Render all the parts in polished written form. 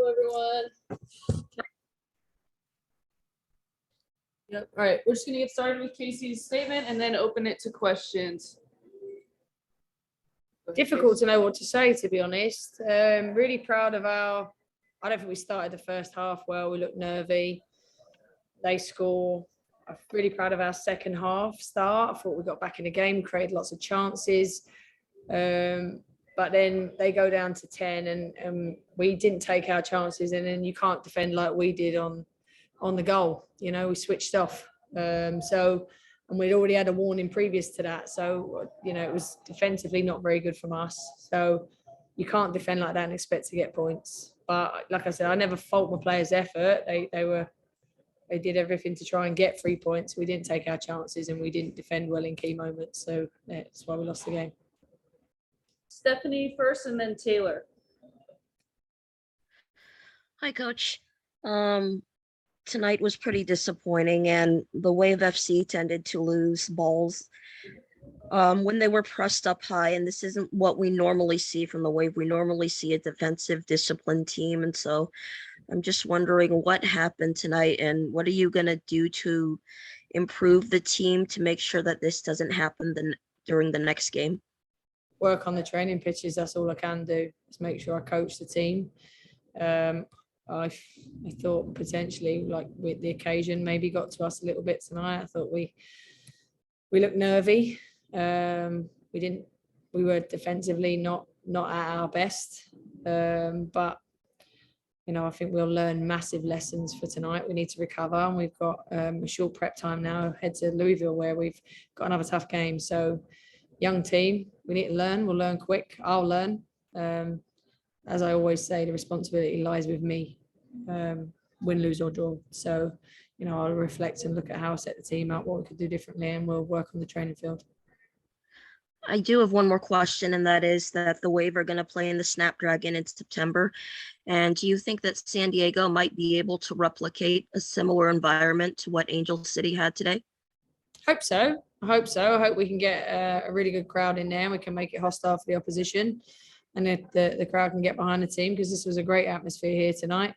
Hello, everyone. Yep. All right. We're just going to get started with Casey's statement and then open it to questions. Difficult to know what to say, to be honest. Really proud of I don't think we started the first half well. We looked nervy. They score. I'm really proud of our second half start. I thought we got back in the game, created lots of chances. But then they go down to 10 and we didn't take our chances. And then you can't defend like we did on the goal. You know, we switched off. And we'd already had a warning previous to that. So, you know, it was defensively not very good from us. So you can't defend like that and expect to get points. But like I said, I never fault my players' effort. They did everything to try and get 3 points. We didn't take our chances and we didn't defend well in key moments. So that's why we lost the game. Stephanie first and then Taylor. Hi, Coach. Tonight was pretty disappointing, and the Wave FC tended to lose balls when they were pressed up high, and this isn't what we normally see from the Wave. We normally see a defensive, disciplined team, and so I'm just wondering what happened tonight, and what are you going to do to improve the team to make sure that this doesn't happen during the next game? Work on the training pitches, that's all I can do, is make sure I coach the team. I thought potentially, like, with the occasion maybe got to us a little bit tonight. I thought we looked nervy. We were defensively not at our best. But you know, I think we'll learn massive lessons for tonight. We need to recover, and we've got a short prep time now, head to Louisville where we've got another tough game. So young team, we need to learn. We'll learn quick. I'll learn. As I always say, the responsibility lies with me, win, lose or draw. So, you know, I'll reflect and look at how I set the team up, what we could do differently, and we'll work on the training field. I do have one more question, and that is that the Wave are going to play in the Snapdragon in September. And do you think that San Diego might be able to replicate a similar environment to what Angel City had today? Hope so. I hope so. I hope we can get a really good crowd in there and we can make it hostile for the opposition. And the crowd can get behind the team, because this was a great atmosphere here tonight.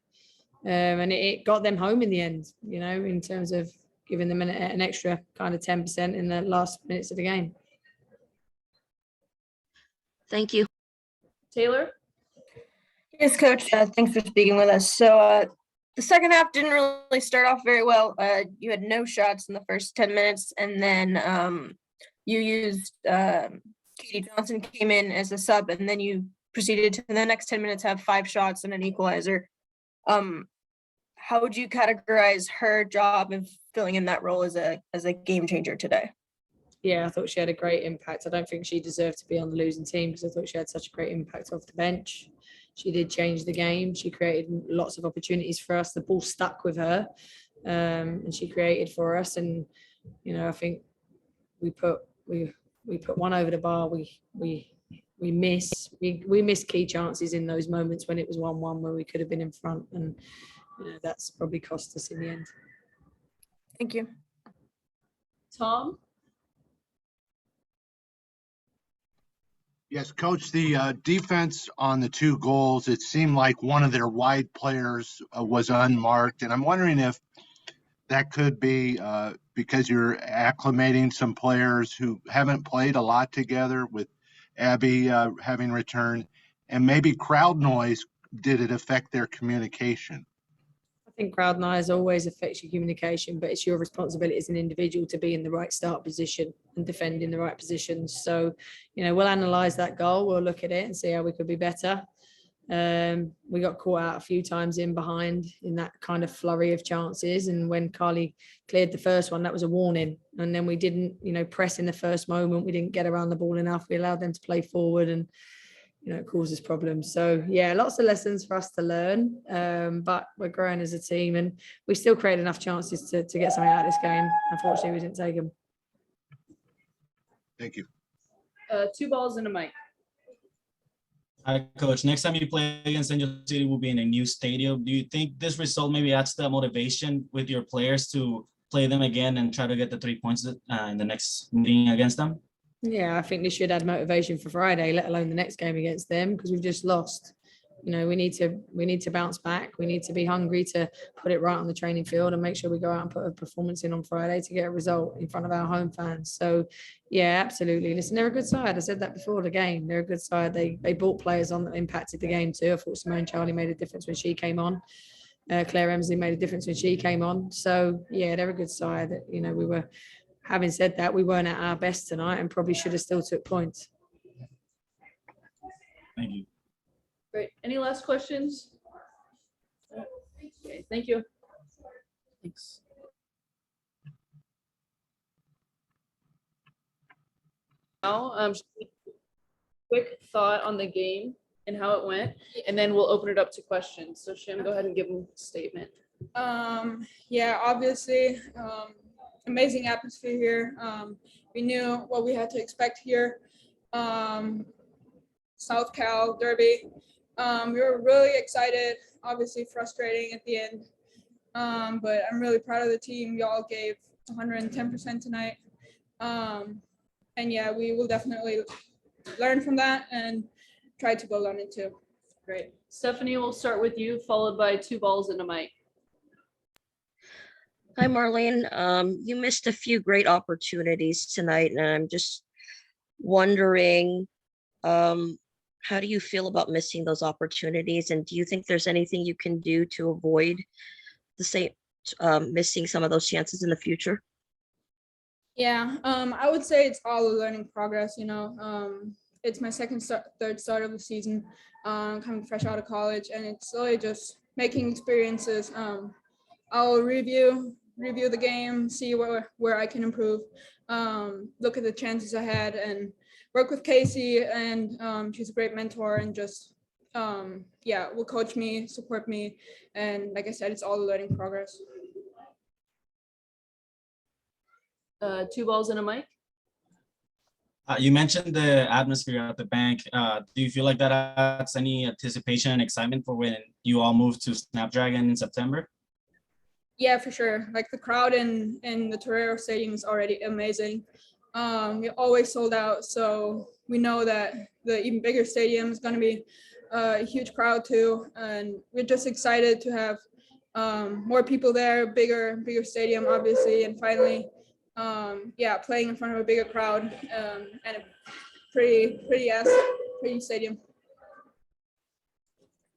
And it got them home in the end, you know, in terms of giving them an extra kind of 10% in the last minutes of the game. Thank you. Taylor? Yes, Coach. Thanks for speaking with us. So the second half didn't really start off very well. You had no shots in the first 10 minutes, and then you used Katie Johnson came in as a sub, and then you proceeded to in the next 10 minutes have 5 shots and an equalizer. How would you categorize her job of filling in that role as a game changer today? Yeah, I thought she had a great impact. I don't think she deserved to be on the losing team, because I thought she had such a great impact off the bench. She did change the game. She created lots of opportunities for us. The ball stuck with her, and she created for us. And you know, I think we put one over the bar. We missed key chances in those moments when it was 1-1, where we could have been in front, and you know, that's probably cost us in the end. Thank you. Tom? Yes, Coach, the defense on the 2 goals, it seemed like one of their wide players was unmarked. And I'm wondering if that could be because you're acclimating some players who haven't played a lot together, with Abby having returned, and maybe crowd noise, did it affect their communication? I think crowd noise always affects your communication, but it's your responsibility as an individual to be in the right start position and defend in the right positions. So, you know, we'll analyse that goal, we'll look at it and see how we could be better. We got caught out a few times in behind in that kind of flurry of chances, and when Carly cleared the first one, that was a warning. And then we didn't, you know, press in the first moment. We didn't get around the ball enough. We allowed them to play forward, and you know, it causes problems. So yeah, lots of lessons for us to learn, but we're growing as a team, and we still create enough chances to get something out of this game. Unfortunately, we didn't take them. Thank you. 2 balls and a mic. Hi, Coach. Next time you play against Angel City will be in a new stadium. Do you think this result maybe adds the motivation with your players to play them again and try to get the 3 points in the next meeting against them? Yeah, I think this should add motivation for Friday, let alone the next game against them, because we've just lost. we need to bounce back. We need to be hungry to put it right on the training field and make sure we go out and put a performance in on Friday to get a result in front of our home fans. So yeah, absolutely. Listen, they're a good side. I said that before the game. They're a good side. They brought players on that impacted the game too. I thought Simone Charlie made a difference when she came on. Claire Emsley made a difference when she came on. So yeah, they're a good side. We were, having said that, we weren't at our best tonight and probably should have still took points. Thank you. Great. Any last questions? Okay, thank you. Thanks. Now, quick thought on the game and how it went, and then we'll open it up to questions. So Shim, go ahead and give them a statement. Yeah, obviously, amazing atmosphere here. We knew what we had to expect here. South Cal Derby. We were really excited, obviously frustrating at the end. But I'm really proud of the team. Y'all gave 110% tonight. And yeah, we will definitely learn from that and try to build on it too. Great. Stephanie, we'll start with you, followed by 2 balls and a mic. Hi, Marleen. You missed a few great opportunities tonight, and I'm just wondering, how do you feel about missing those opportunities? And do you think there's anything you can do to avoid the same missing some of those chances in the future? Yeah, I would say it's all a learning progress. It's my third start of the season, coming fresh out of college, and it's really just making experiences. I'll review the game, see where I can improve, look at the chances I had, and work with Casey, and she's a great mentor, and just will coach me, support me, and like I said, it's all a learning progress. 2 balls and a mic. You mentioned the atmosphere at the bank. Do you feel like that adds any anticipation and excitement for when you all move to Snapdragon in September? Yeah, for sure. Like the crowd in the Torero Stadium is already amazing. We always sold out, so we know that the even bigger stadium is going to be a huge crowd too, and we're just excited to have more people there, bigger stadium, obviously, and finally, playing in front of a bigger crowd and a pretty stadium.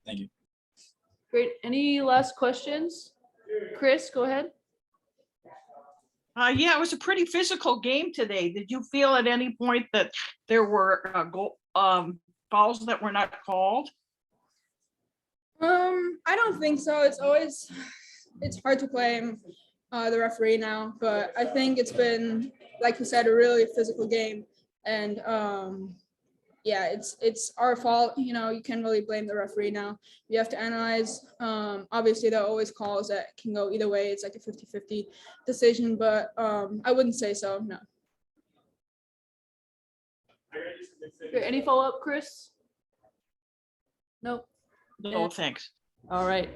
Thank you. Great. Any last questions? Chris, go ahead. Yeah, it was a pretty physical game today. Did you feel at any point that there were fouls that were not called? I don't think so. It's hard to blame the referee now, but I think it's been, like you said, a really physical game, and it's our fault. You can't really blame the referee now. You have to analyze. Obviously, there are always calls that can go either way. It's like a 50-50 decision, but I wouldn't say so, no. Okay, any follow-up, Chris? Nope. No, thanks. All right.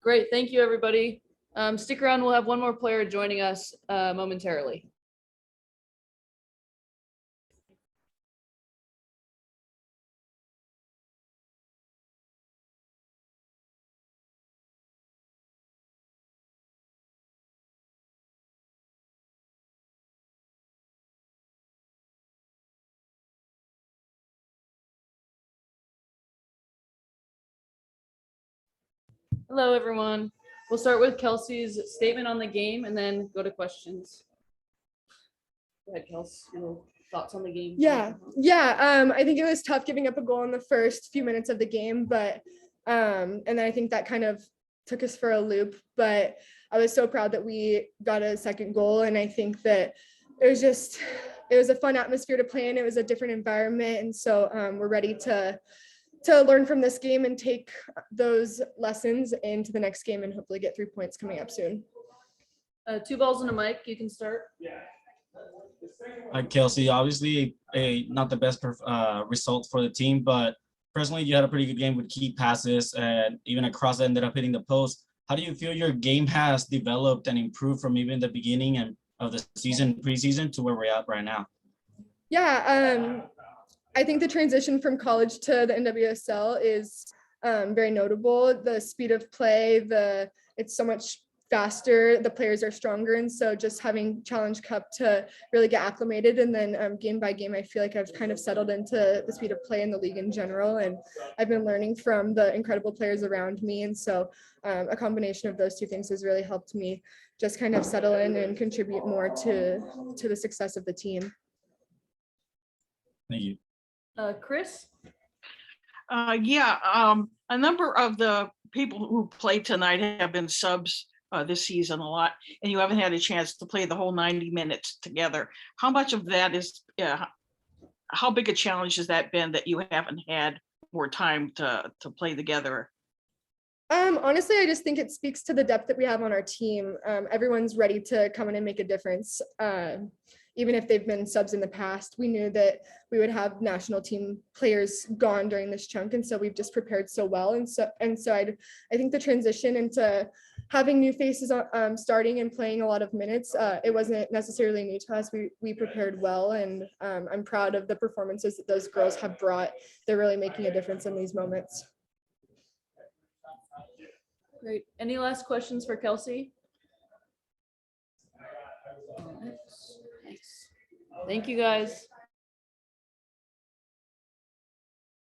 Great. Thank you, everybody. Stick around. We'll have one more player joining us momentarily. Hello, everyone. We'll start with Kelsey's statement on the game and then go to questions. Go ahead, Kelsey. Your thoughts on the game? Yeah. I think it was tough giving up a goal in the first few minutes of the game, but and then I think that kind of took us for a loop. But I was so proud that we got a second goal, and I think that it was a fun atmosphere to play in. It was a different environment, and so we're ready to learn from this game and take those lessons into the next game and hopefully get 3 points coming up soon. 2 balls and a mic. You can start. Hi, Kelsey. Obviously, not the best result for the team, but personally, you had a pretty good game with key passes and even a cross that ended up hitting the post. How do you feel your game has developed and improved from even the beginning of the season, preseason, to where we're at right now? Yeah, I think the transition from college to the NWSL is very notable. The speed of play, it's so much faster. The players are stronger, and so just having Challenge Cup to really get acclimated, and then game by game, I feel like I've kind of settled into the speed of play in the league in general, and I've been learning from the incredible players around me, and so a combination of those two things has really helped me just kind of settle in and contribute more to the success of the team. Thank you. Chris? A number of the people who played tonight have been subs this season a lot, and you haven't had a chance to play the whole 90 minutes together. How much of that is, how big a challenge has that been that you haven't had more time to play together? Honestly, I just think it speaks to the depth that we have on our team. Everyone's ready to come in and make a difference. Even if they've been subs in the past, we knew that we would have national team players gone during this chunk. And so we've just prepared so well. And so I think the transition into having new faces starting and playing a lot of minutes, it wasn't necessarily new to us. We prepared well, and I'm proud of the performances that those girls have brought. They're really making a difference in these moments. Great. Any last questions for Kelsey? Thank you, guys.